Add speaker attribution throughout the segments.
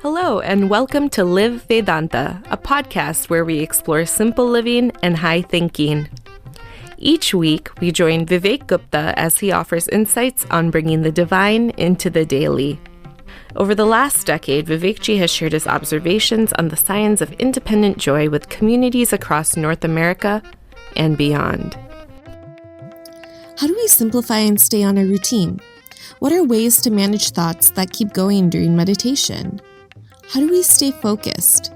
Speaker 1: Hello, and welcome to Live Vedanta, a podcast where we explore simple living and high thinking. Each week, we join Vivek Gupta as he offers insights on bringing the divine into the daily. Over the last decade, Vivekji has shared his observations on the science of independent joy with communities across North America and beyond.
Speaker 2: How do we simplify and stay on a routine? What are ways to manage thoughts that keep going during meditation? How do we stay focused?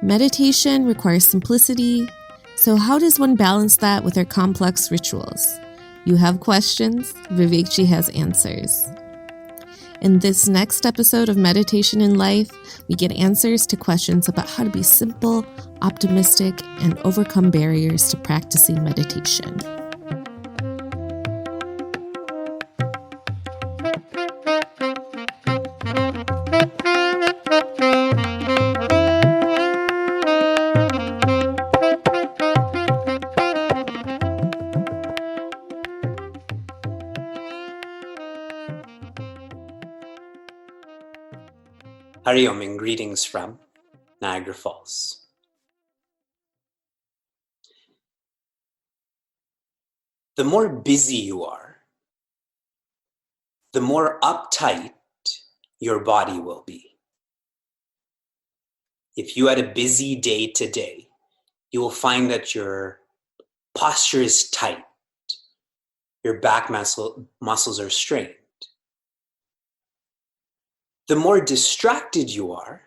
Speaker 2: Meditation requires simplicity, so how does one balance that with our complex rituals? You have questions, Vivekji has answers. In this next episode of Meditation in Life, we get answers to questions about how to be simple, optimistic, and overcome barriers to practicing meditation.
Speaker 3: Hari Om and greetings from Niagara Falls. The more busy you are, the more uptight your body will be. If you had a busy day today, you will find that your posture is tight, your back muscles are strained. The more distracted you are,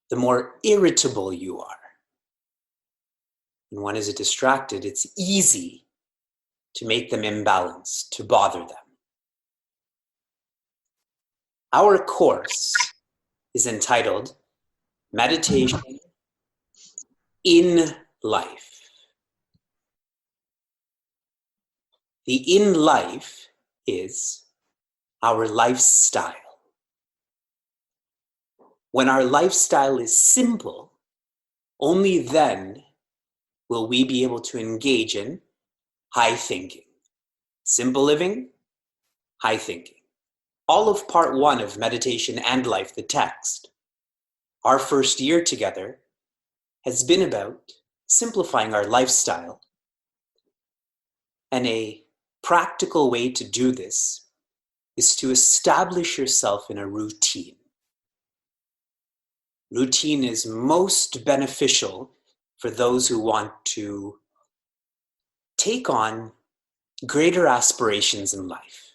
Speaker 3: the more irritable you are. When one is distracted, it's easy to make them imbalanced, to bother them. Our course is entitled Meditation in Life. The in life is our lifestyle. When our lifestyle is simple, only then will we be able to engage in high thinking. Simple living, high thinking. All of part one of Meditation and Life, the text, our first year together, has been about simplifying our lifestyle. And a practical way to do this is to establish yourself in a routine. Routine is most beneficial for those who want to take on greater aspirations in life.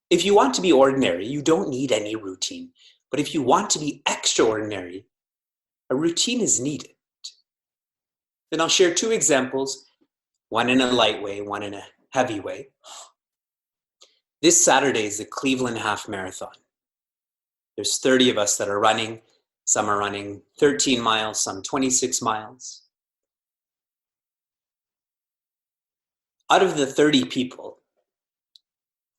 Speaker 3: If you want to be ordinary, you don't need any routine. But if you want to be extraordinary, a routine is needed. Then I'll share two examples, one in a light way, one in a heavy way. This Saturday is the Cleveland Half Marathon. There's 30 of us that are running. Some are running 13 miles, some 26 miles. Out of the 30 people,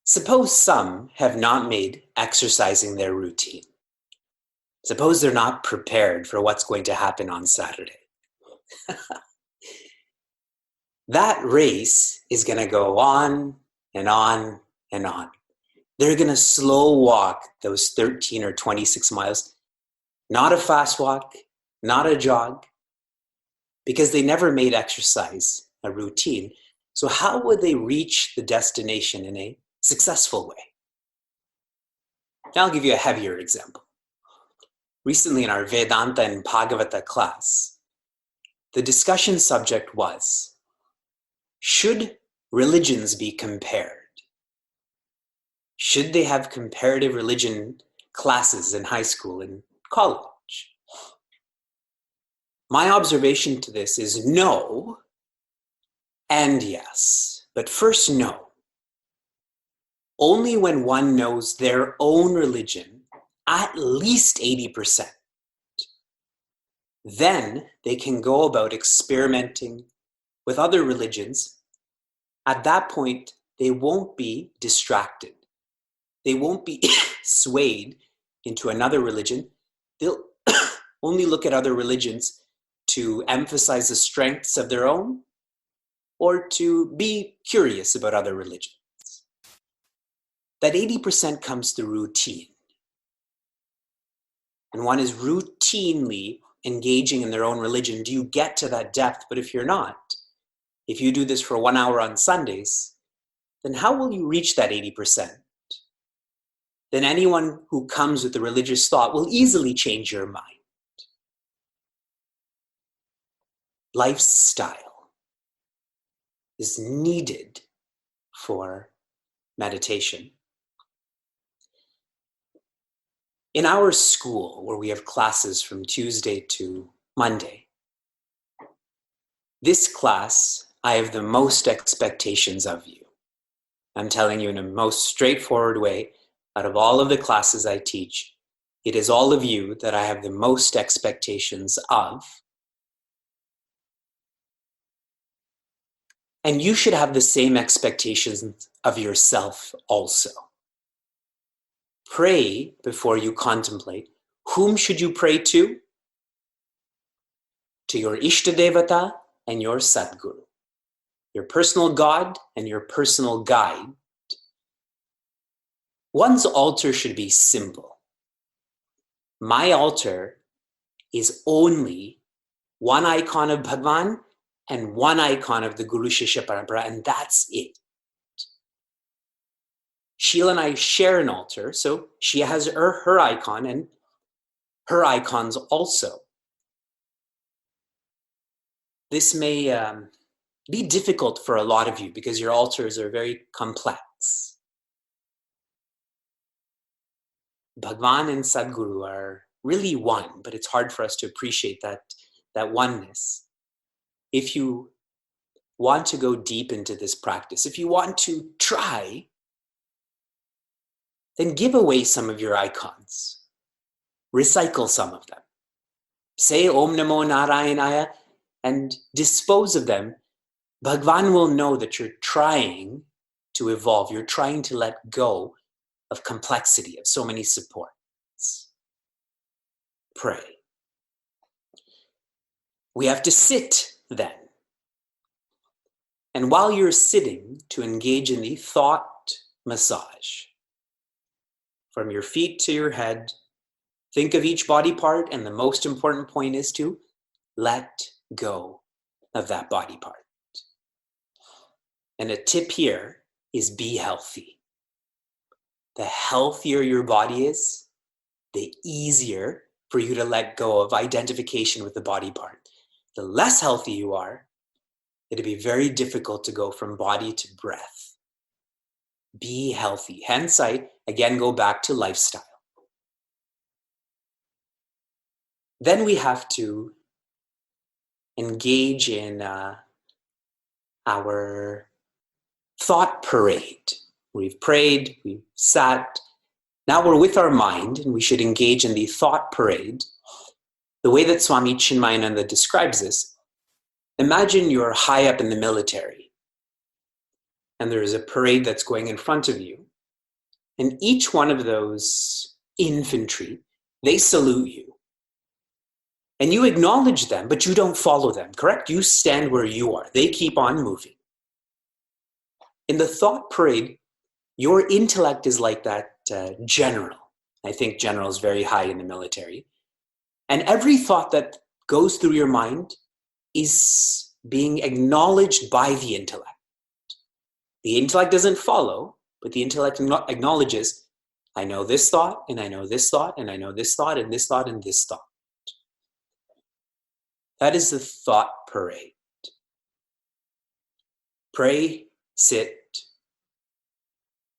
Speaker 3: suppose some have not made exercising their routine. Suppose they're not prepared for what's going to happen on Saturday. That race is going to go on and on and on. They're going to slow walk those 13 or 26 miles. Not a fast walk, not a jog, because they never made exercise a routine. So how would they reach the destination in a successful way? Now I'll give you a heavier example. Recently in our Vedanta and Bhagavata class, the discussion subject was, should religions be compared? Should they have comparative religion classes in high school and college? My observation to this is no and yes, but first no. Only when one knows their own religion at least 80%, then they can go about experimenting with other religions. At that point, they won't be distracted. They won't be swayed into another religion. They'll only look at other religions to emphasize the strengths of their own or to be curious about other religions. That 80% comes through routine. and one is routinely engaging in their own religion, do you get to that depth? But if you're not, if you do this for 1 hour on Sundays, then how will you reach that 80%? Then anyone who comes with a religious thought will easily change your mind. Lifestyle is needed for meditation. In our school, where we have classes from Tuesday to Monday, this class, I have the most expectations of you. I'm telling you in a most straightforward way, out of all of the classes I teach, it is all of you that I have the most expectations of. And you should have the same expectations of yourself also. Pray before you contemplate. Whom should you pray to? To your Ishtadevata and your Sadguru, your personal God and your personal guide. One's altar should be simple. My altar is only one icon of Bhagwan and one icon of the Guru Shishya Parampara, and that's it. Sheila and I share an altar, so she has her icon and her icons also. This may be difficult for a lot of you because your altars are very complex. Bhagwan and Sadguru are really one, but it's hard for us to appreciate that oneness. If you want to go deep into this practice, if you want to try, then give away some of your icons. Recycle some of them. Say Om Namo Narayanaya and dispose of them. Bhagwan will know that you're trying to evolve. You're trying to let go of complexity, of so many supports. Pray. We have to sit then. And while you're sitting, to engage in the thought massage. From your feet to your head, think of each body part, and the most important point is to let go of that body part. And a tip here is be healthy. The healthier your body is, the easier for you to let go of identification with the body part. The less healthy you are, it'll be very difficult to go from body to breath. Be healthy. Hence, I again go back to lifestyle. Then we have to engage in our thought parade. We've prayed, we've sat. Now we're with our mind, and we should engage in the thought parade. The way that Swami Chinmayananda describes this, imagine you're high up in the military, and there is a parade that's going in front of you. And each one of those infantry, they salute you. And you acknowledge them, but you don't follow them, correct? You stand where you are. They keep on moving. In the thought parade, your intellect is like that general. I think general is very high in the military. And every thought that goes through your mind is being acknowledged by the intellect. The intellect doesn't follow, but the intellect acknowledges, I know this thought, and I know this thought, and I know this thought, and this thought, and this thought. That is the thought parade. Pray, sit,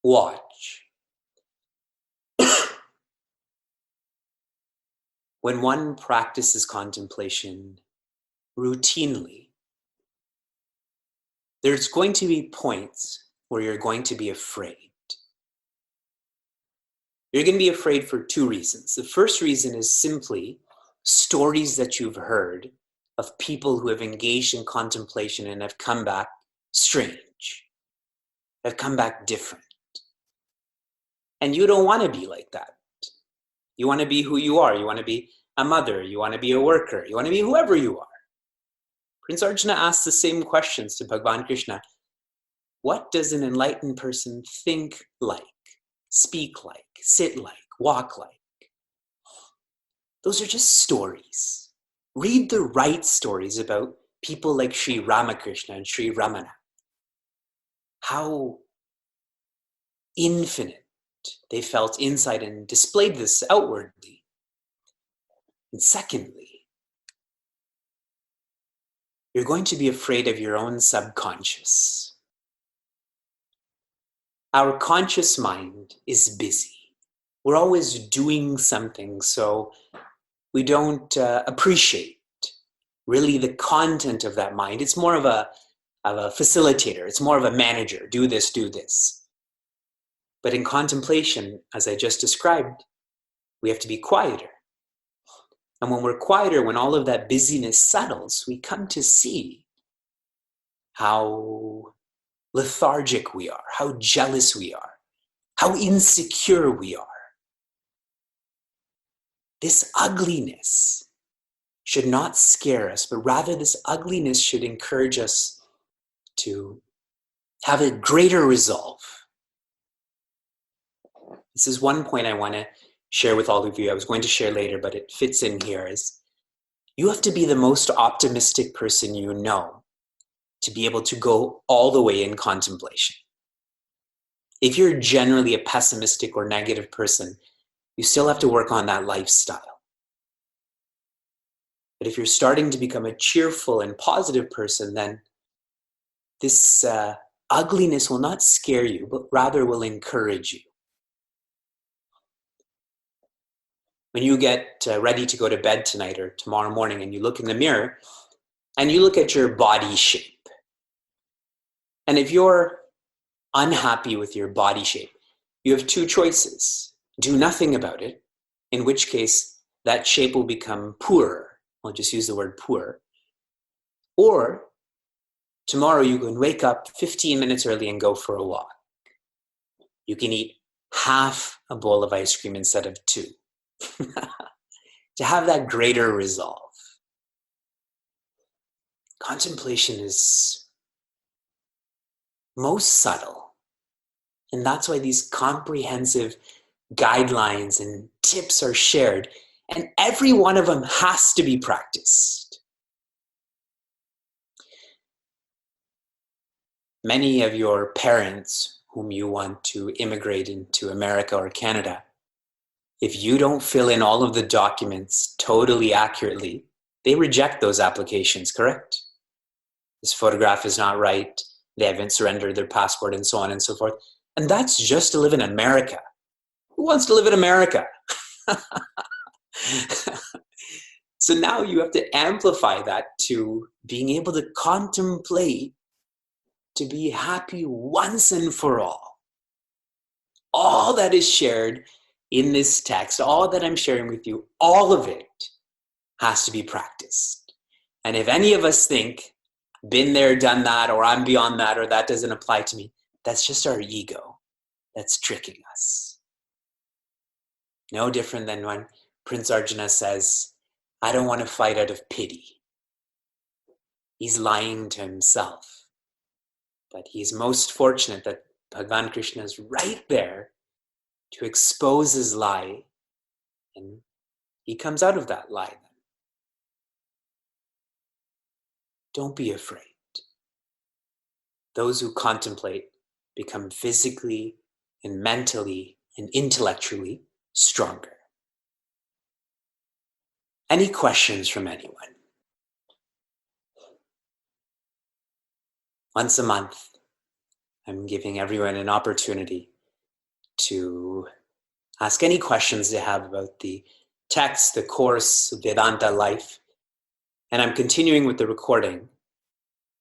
Speaker 3: watch. When one practices contemplation routinely, there's going to be points where you're going to be afraid. You're going to be afraid for two reasons. The first reason is simply stories that you've heard of people who have engaged in contemplation and have come back strange, have come back different. And you don't want to be like that. You want to be who you are. You want to be a mother. You want to be a worker. You want to be whoever you are. Prince Arjuna asks the same questions to Bhagavan Krishna. What does an enlightened person think like, speak like, sit like, walk like? those are just stories. Read the right stories about people like Sri Ramakrishna and Sri Ramana. How infinite they felt inside and displayed this outwardly. And secondly, you're going to be afraid of your own subconscious. Our conscious mind is busy. We're always doing something, so we don't appreciate really the content of that mind. It's more of a facilitator. It's more of a manager. Do this, do this. But in contemplation, as I just described, we have to be quieter. And when we're quieter, when all of that busyness settles, we come to see how lethargic we are, how jealous we are, how insecure we are. This ugliness should not scare us, but rather this ugliness should encourage us to have a greater resolve. This is one point I want to share with all of you. I was going to share later, but it fits in here, is you have to be the most optimistic person you know to be able to go all the way in contemplation. If you're generally a pessimistic or negative person, you still have to work on that lifestyle. But if you're starting to become a cheerful and positive person, then this ugliness will not scare you, but rather will encourage you. When you get ready to go to bed tonight or tomorrow morning and you look in the mirror and you look at your body shape, and if you're unhappy with your body shape, you have two choices. Do nothing about it, in which case that shape will become poorer. I'll just use the word poor. Or tomorrow you can wake up 15 minutes early and go for a walk. You can eat half a bowl of ice cream instead of 2. To have that greater resolve. Contemplation is most subtle. And that's why these comprehensive guidelines and tips are shared. And every one of them has to be practiced. Many of your parents whom you want to immigrate into America or Canada, if you don't fill in all of the documents totally accurately, they reject those applications, correct? This photograph is not right. They haven't surrendered their passport and so on and so forth. And that's just to live in America. Who wants to live in America? So now you have to amplify that to being able to contemplate, to be happy once and for all. All that is shared in this text, all that I'm sharing with you, all of it has to be practiced. And if any of us think, been there, done that, or I'm beyond that, or that doesn't apply to me, that's just our ego that's tricking us. No different than when Prince Arjuna says, I don't want to fight out of pity. He's lying to himself. But he's most fortunate that Bhagavan Krishna is right there to expose his lie, and he comes out of that lie then. Don't be afraid. Those who contemplate become physically and mentally and intellectually stronger. Any questions from anyone? Once a month, I'm giving everyone an opportunity to ask any questions they have about the text, the course, Vedanta life. And I'm continuing with the recording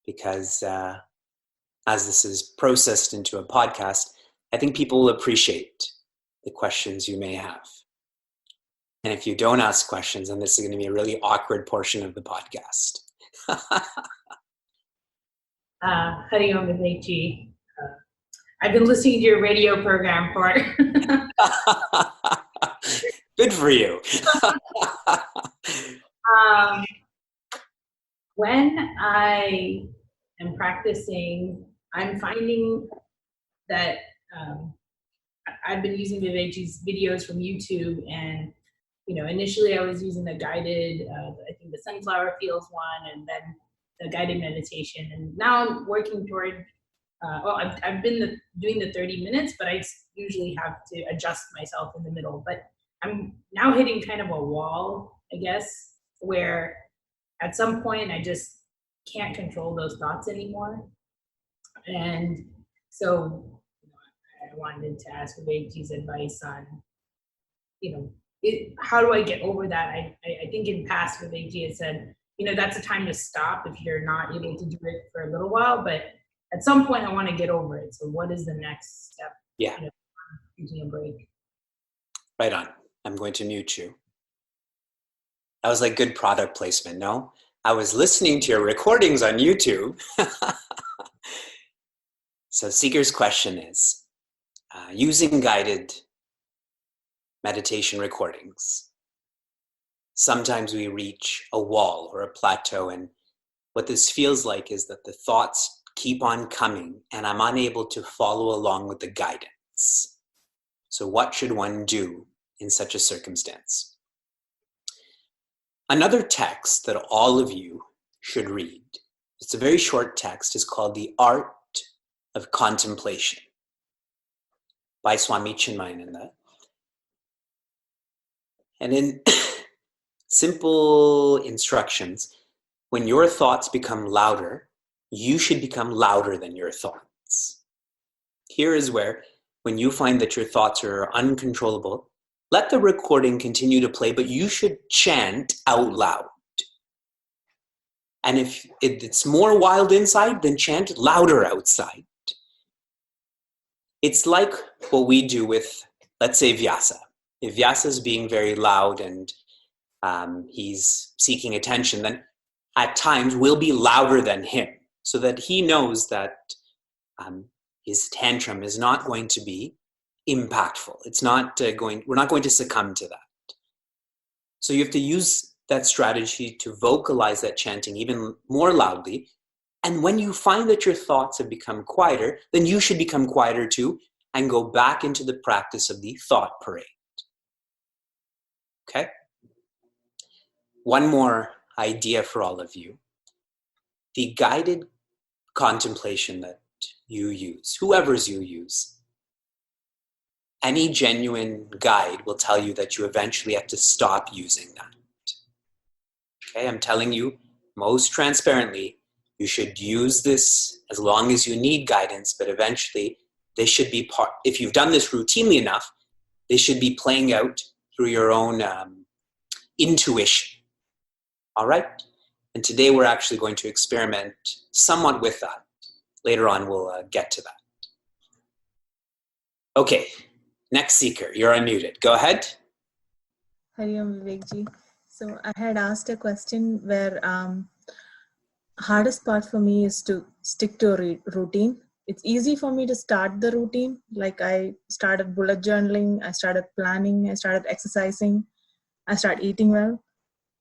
Speaker 3: because as this is processed into a podcast, I think people will appreciate the questions you may have. And if you don't ask questions, then this is going to be a really awkward portion of the podcast.
Speaker 4: Hari Om Vivekji. I've been listening to your radio program for
Speaker 3: Good for you.
Speaker 4: When I am practicing, I'm finding that I've been using Vivekji's videos from YouTube, and initially I was using the guided, I think the sunflower fields one, and then the guided meditation. And now I'm working toward, I've been doing the 30 minutes, but I usually have to adjust myself in the middle. But I'm now hitting kind of a wall, I guess, where at some point I just can't control those thoughts anymore. And so I wanted to ask Vivekji's advice on, how do I get over that? I think in past Vivekji had said, that's a time to stop if you're not able to do it for a little while, but at some point I want to get over it. So what is the next step?
Speaker 3: Yeah.
Speaker 4: Taking a break.
Speaker 3: Right on. I'm going to mute you. That was like good product placement, no? I was listening to your recordings on YouTube. So Seeker's question is, using guided meditation recordings, sometimes we reach a wall or a plateau, and what this feels like is that the thoughts keep on coming and I'm unable to follow along with the guidance. So what should one do in such a circumstance? Another text that all of you should read, it's a very short text, is called The Art of Contemplation by Swami Chinmayananda. And in simple instructions, when your thoughts become louder, you should become louder than your thoughts. Here is where, when you find that your thoughts are uncontrollable, let the recording continue to play, but you should chant out loud. And if it's more wild inside, then chant louder outside. It's like what we do with, let's say, Vyasa. If Vyasa is being very loud and he's seeking attention, then at times we'll be louder than him so that he knows that his tantrum is not going to be impactful. It's not we're not going to succumb to that. So you have to use that strategy to vocalize that chanting even more loudly. And when you find that your thoughts have become quieter, then you should become quieter too and go back into the practice of the thought parade. Okay? One more idea for all of you. The guided contemplation that you use, whoever's you use, any genuine guide will tell you that you eventually have to stop using that. Okay, I'm telling you most transparently, you should use this as long as you need guidance, but eventually they should be part, if you've done this routinely enough, they should be playing out through your own intuition. All right? And today we're actually going to experiment somewhat with that. Later on, we'll get to that. Okay, next seeker, you're unmuted. Go ahead.
Speaker 5: Hari Om Vivekji. So I had asked a question where hardest part for me is to stick to a routine. It's easy for me to start the routine. Like I started bullet journaling, I started planning, I started exercising, I started eating well.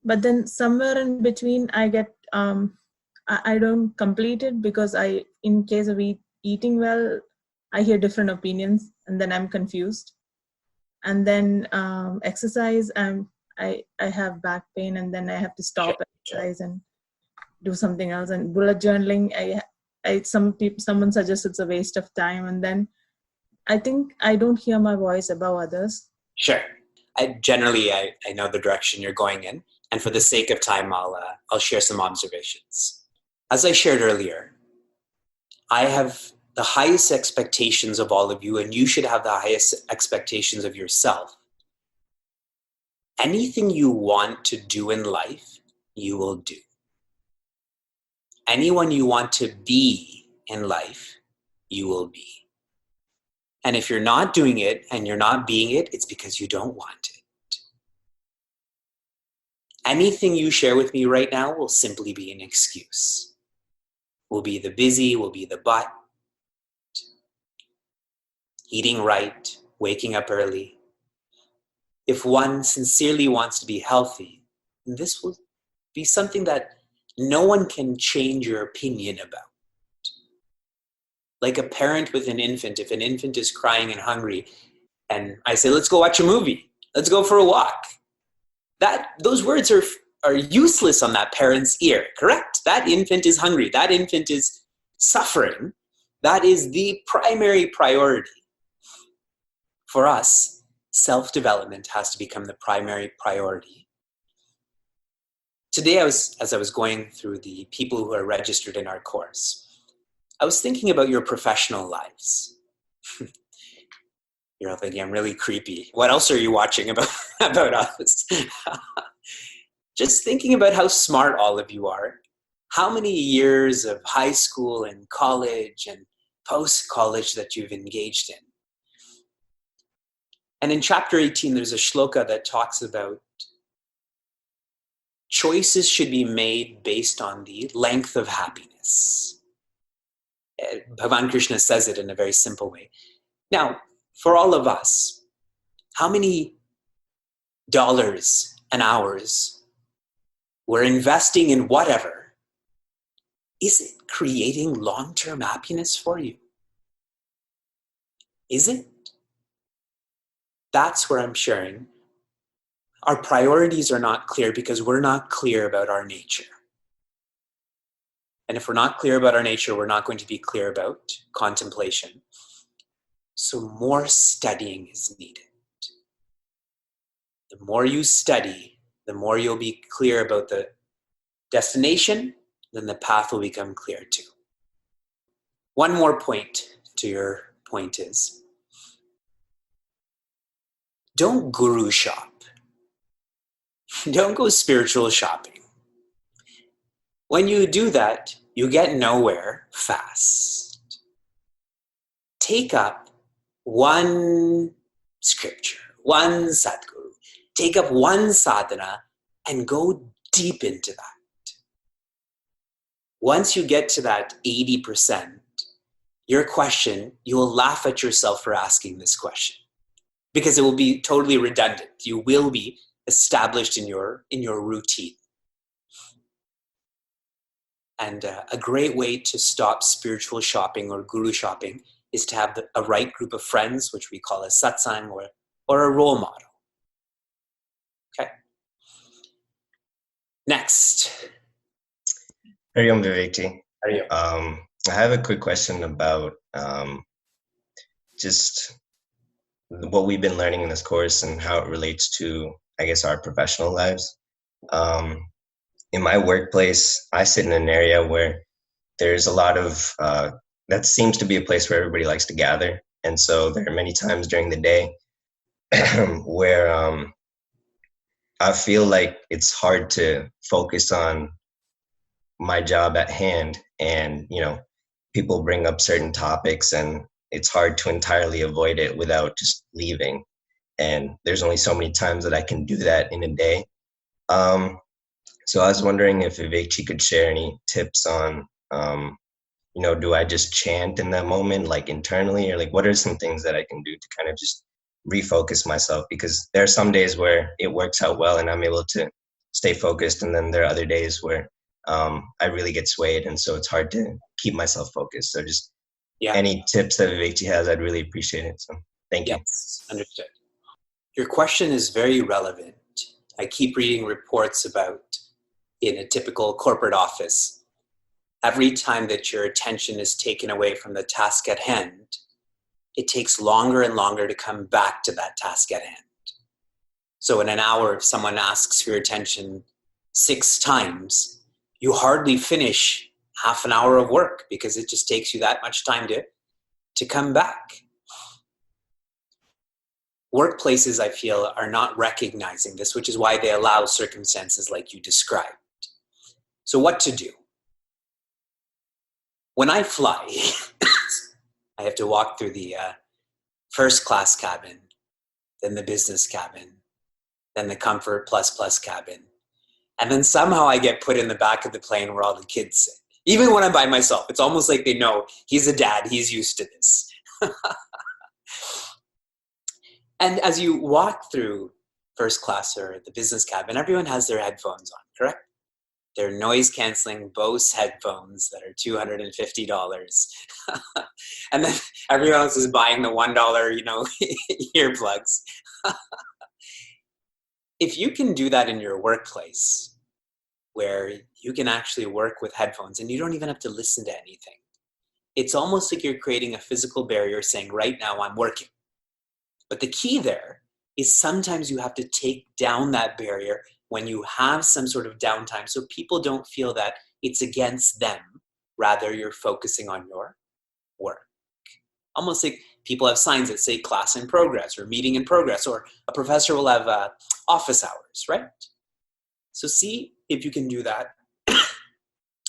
Speaker 5: But then somewhere in between, I get, I don't complete it because in case of eating well, I hear different opinions and then I'm confused. And then exercise, I have back pain and then I have to stop exercise and do something else. And bullet journaling, someone suggests it's a waste of time. And then I think I don't hear my voice above others.
Speaker 3: Sure. I know the direction you're going in. And for the sake of time, I'll share some observations. As I shared earlier, I have the highest expectations of all of you, and you should have the highest expectations of yourself. Anything you want to do in life, you will do. Anyone you want to be in life, you will be. And if you're not doing it and you're not being it, it's because you don't want it. Anything you share with me right now will simply be an excuse. Will be the busy, will be the but. Eating right, waking up early. If one sincerely wants to be healthy, this will be something that no one can change your opinion about. Like a parent with an infant, if an infant is crying and hungry, and I say, let's go watch a movie, let's go for a walk. those words are useless on that parent's ear, correct? That infant is hungry. That infant is suffering. That is the primary priority. For us, self-development has to become the primary priority. Today, as I was going through the people who are registered in our course, I was thinking about your professional lives. You're all thinking, I'm really creepy. What else are you watching about us? Just thinking about how smart all of you are, how many years of high school and college and post-college that you've engaged in. And in chapter 18, there's a shloka that talks about choices should be made based on the length of happiness. Bhagavan Krishna says it in a very simple way. Now, for all of us, how many dollars and hours we're investing in whatever, is it creating long-term happiness for you? Is it? That's where I'm sharing. Our priorities are not clear because we're not clear about our nature. And if we're not clear about our nature, we're not going to be clear about contemplation. So more studying is needed. The more you study, the more you'll be clear about the destination, then the path will become clear too. One more point to your point is, don't guru shop. Don't go spiritual shopping. When you do that, you get nowhere fast. Take up one scripture, one sadguru. Take up one sadhana and go deep into that. Once you get to that 80%, your question, you will laugh at yourself for asking this question because it will be totally redundant. You will be established in your routine. And a great way to stop spiritual shopping or guru shopping is to have a right group of friends, which we call a satsang or a role model. Okay. Next.
Speaker 6: Hariom Vivekji.
Speaker 3: Hariom.
Speaker 6: I have a quick question about just what we've been learning in this course and how it relates to, I guess, our professional lives. In my workplace, I sit in an area where there's a lot of, that seems to be a place where everybody likes to gather. And so there are many times during the day where I feel like it's hard to focus on my job at hand. And, people bring up certain topics and it's hard to entirely avoid it without just leaving. And there's only so many times that I can do that in a day. So I was wondering if Vivekji could share any tips on, do I just chant in that moment, like internally, or like what are some things that I can do to kind of just refocus myself? Because there are some days where it works out well and I'm able to stay focused. And then there are other days where I really get swayed. And so it's hard to keep myself focused. So just any tips that Vivekji has, I'd really appreciate it. So thank you.
Speaker 3: Yes, understood. Your question is very relevant. I keep reading reports about in a typical corporate office, every time that your attention is taken away from the task at hand, it takes longer and longer to come back to that task at hand. So in an hour, if someone asks for your attention 6 times, you hardly finish half an hour of work because it just takes you that much time to come back. Workplaces, I feel, are not recognizing this, which is why they allow circumstances like you described. So what to do? When I fly, I have to walk through the first class cabin, then the business cabin, then the comfort plus cabin. And then somehow I get put in the back of the plane where all the kids sit. Even when I'm by myself, it's almost like they know he's a dad, he's used to this. And as you walk through first class or the business cabin, everyone has their headphones on, correct? They're noise-canceling Bose headphones that are $250. And then everyone else is buying the $1, earplugs. if you can do that in your workplace, where you can actually work with headphones and you don't even have to listen to anything, it's almost like you're creating a physical barrier saying, right now I'm working. But the key there is sometimes you have to take down that barrier when you have some sort of downtime so people don't feel that it's against them. Rather, you're focusing on your work. Almost like people have signs that say class in progress or meeting in progress, or a professor will have office hours, right? So see if you can do that.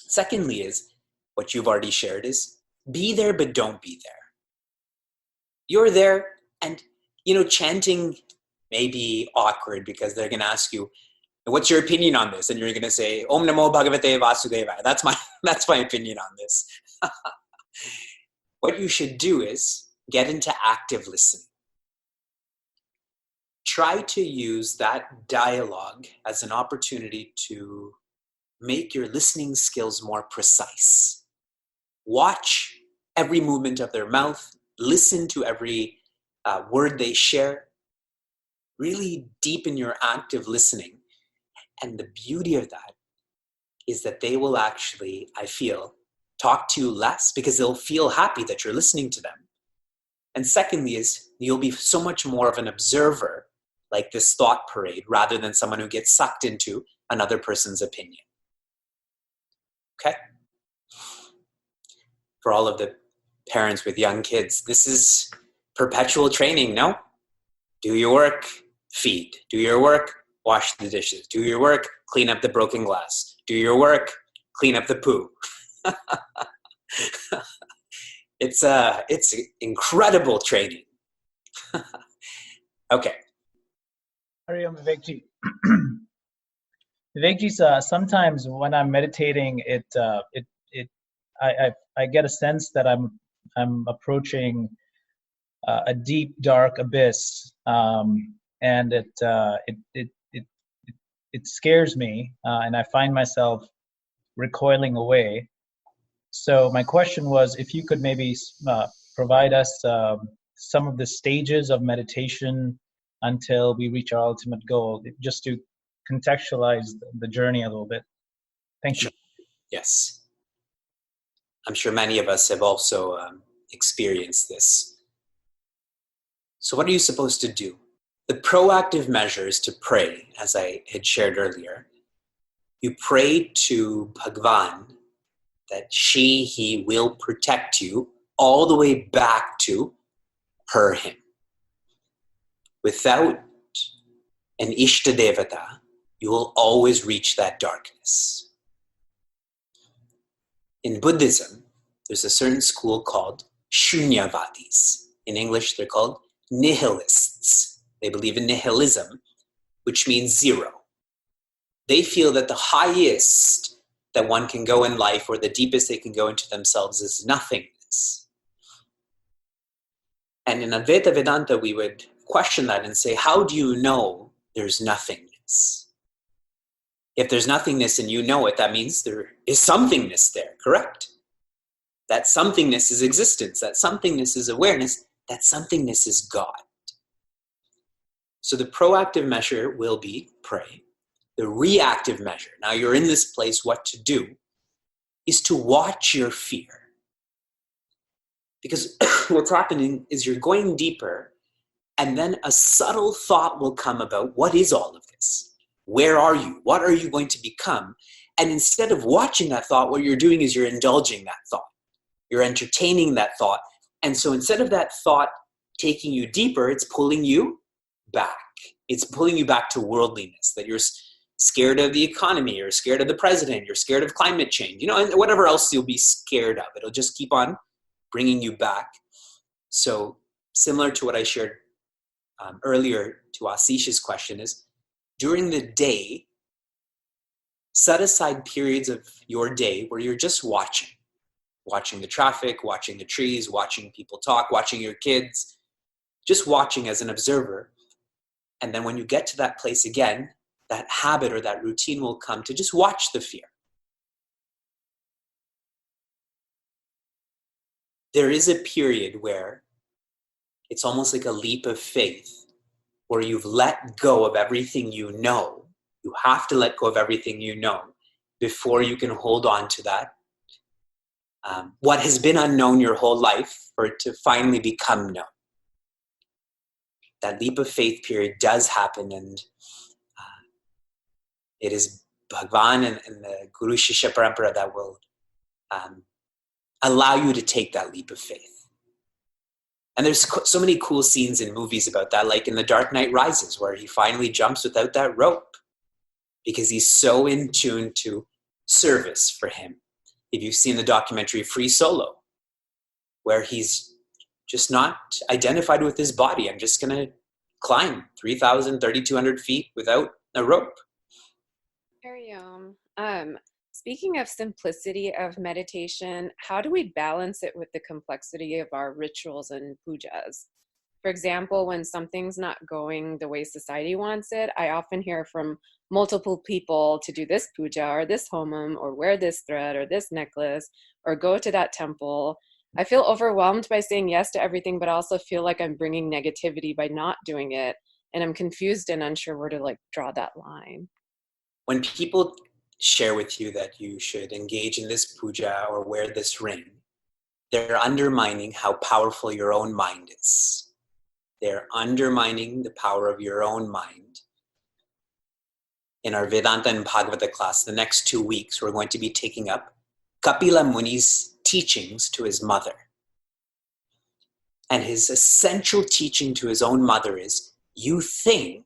Speaker 3: Secondly is, what you've already shared is, be there but don't be there. You're there, and chanting may be awkward because they're going to ask you, what's your opinion on this? And you're going to say, Om Namo Bhagavate Vasudevaya. That's my opinion on this. What you should do is get into active listening. Try to use that dialogue as an opportunity to make your listening skills more precise. Watch every movement of their mouth. Listen to every word they share. Really deepen your active listening. And the beauty of that is that they will actually, I feel, talk to you less because they'll feel happy that you're listening to them. And secondly is you'll be so much more of an observer, like this thought parade, rather than someone who gets sucked into another person's opinion. Okay? For all of the parents with young kids, this is perpetual training, no? Do your work, feed. Do your work, wash the dishes. Do your work, clean up the broken glass. Do your work, clean up the poo. It's incredible training. Okay.
Speaker 7: Hariom Vivekji. Vivekji, sometimes when I'm meditating, I get a sense that I'm approaching a deep, dark abyss, and it scares me, and I find myself recoiling away. So my question was, if you could maybe provide us some of the stages of meditation until we reach our ultimate goal, just to contextualize the journey a little bit. Thank you.
Speaker 3: Yes. I'm sure many of us have also experienced this. So what are you supposed to do? The proactive measure is to pray, as I had shared earlier. You pray to Bhagwan that he will protect you all the way back to him. Without an Ishta Devata, you will always reach that darkness. In Buddhism, there's a certain school called Shunyavadis. In English, they're called nihilists. They believe in nihilism, which means zero. They feel that the highest that one can go in life, or the deepest they can go into themselves, is nothingness. And in Advaita Vedanta, we would question that and say, how do you know there's nothingness? If there's nothingness and you know it, that means there is somethingness there, correct? That somethingness is existence, that somethingness is awareness, that somethingness is God. So the proactive measure will be pray. The reactive measure, now you're in this place, what to do, is to watch your fear. Because what's happening is you're going deeper, and then a subtle thought will come about, what is all of this? Where are you? What are you going to become? And instead of watching that thought, what you're doing is you're indulging that thought. You're entertaining that thought. And so instead of that thought taking you deeper, it's pulling you back. It's pulling you back to worldliness, that you're scared of the economy, you're scared of the president, you're scared of climate change, and whatever else you'll be scared of. It'll just keep on bringing you back. So similar to what I shared earlier to Asish's question is, during the day, set aside periods of your day where you're just watching the traffic, watching the trees, watching people talk, watching your kids, just watching as an observer. And then when you get to that place again, that habit or that routine will come to just watch the fear. There is a period where it's almost like a leap of faith where you've let go of everything you know. You have to let go of everything you know before you can hold on to that. What has been unknown your whole life, for it to finally become known. That leap of faith period does happen, and it is Bhagwan and the Guru Shishya Parampara that will allow you to take that leap of faith. And there's so many cool scenes in movies about that, like in The Dark Knight Rises, where he finally jumps without that rope because he's so in tune to service for him. If you've seen the documentary Free Solo, where he's just not identified with his body. I'm just going to climb 3,000, 3,200 feet without a rope.
Speaker 8: Hariom, speaking of simplicity of meditation, how do we balance it with the complexity of our rituals and pujas? For example, when something's not going the way society wants it, I often hear from multiple people to do this puja or this homam or wear this thread or this necklace or go to that temple. I feel overwhelmed by saying yes to everything, but I also feel like I'm bringing negativity by not doing it. And I'm confused and unsure where to draw that line.
Speaker 3: When people share with you that you should engage in this puja or wear this ring, they're undermining how powerful your own mind is. They're undermining the power of your own mind. In our Vedanta and Bhagavata class, the next 2 weeks, we're going to be taking up Kapila Muni's teachings to his mother. And his essential teaching to his own mother is, you think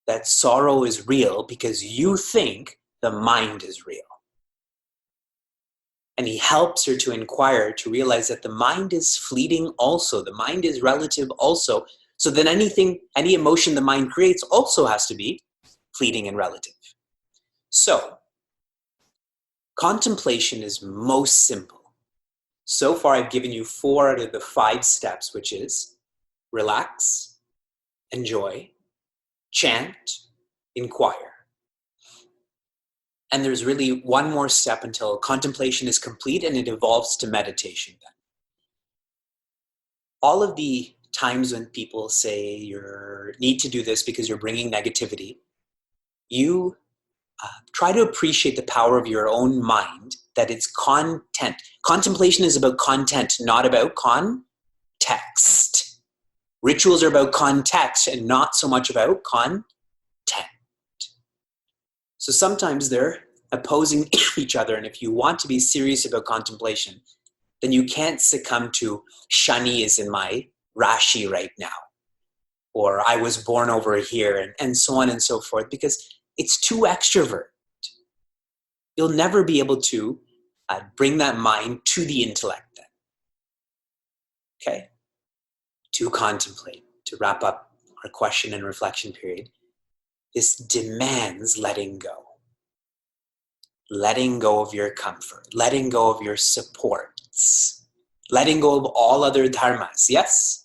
Speaker 3: that sorrow is real because you think the mind is real. And he helps her to inquire, to realize that the mind is fleeting also. The mind is relative also. So then any emotion the mind creates also has to be fleeting and relative. So, contemplation is most simple. So far, I've given you 4 out of the 5 steps, which is relax, enjoy, chant, inquire. And there's really one more step until contemplation is complete and it evolves to meditation then. All of the times when people say you need to do this because you're bringing negativity, you try to appreciate the power of your own mind, that it's content. Contemplation is about content, not about context. Rituals are about context and not so much about content. So sometimes they're opposing each other, and if you want to be serious about contemplation, then you can't succumb to Shani is in my Rashi right now, or I was born over here, and so on and so forth, because it's too extrovert. You'll never be able to bring that mind to the intellect then. Okay? To contemplate, to wrap up our question and reflection period, this demands letting go. Letting go of your comfort, letting go of your supports, letting go of all other dharmas. Yes?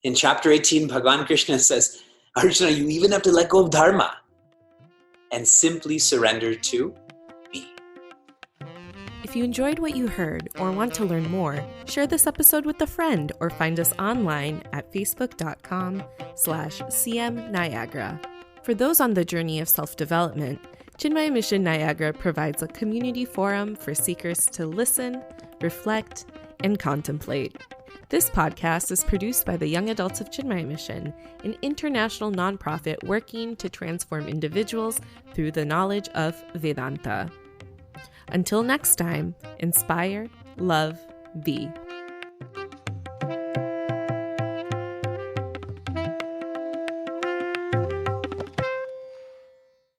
Speaker 3: In chapter 18, Bhagavan Krishna says, Arjuna, you even have to let go of dharma and simply surrender to me.
Speaker 1: If you enjoyed what you heard or want to learn more, share this episode with a friend or find us online at facebook.com/cmniagara. For those on the journey of self-development, Chinmaya Mission Niagara provides a community forum for seekers to listen, reflect, and contemplate. This podcast is produced by the Young Adults of Chinmaya Mission, an international nonprofit working to transform individuals through the knowledge of Vedanta. Until next time, inspire, love, be.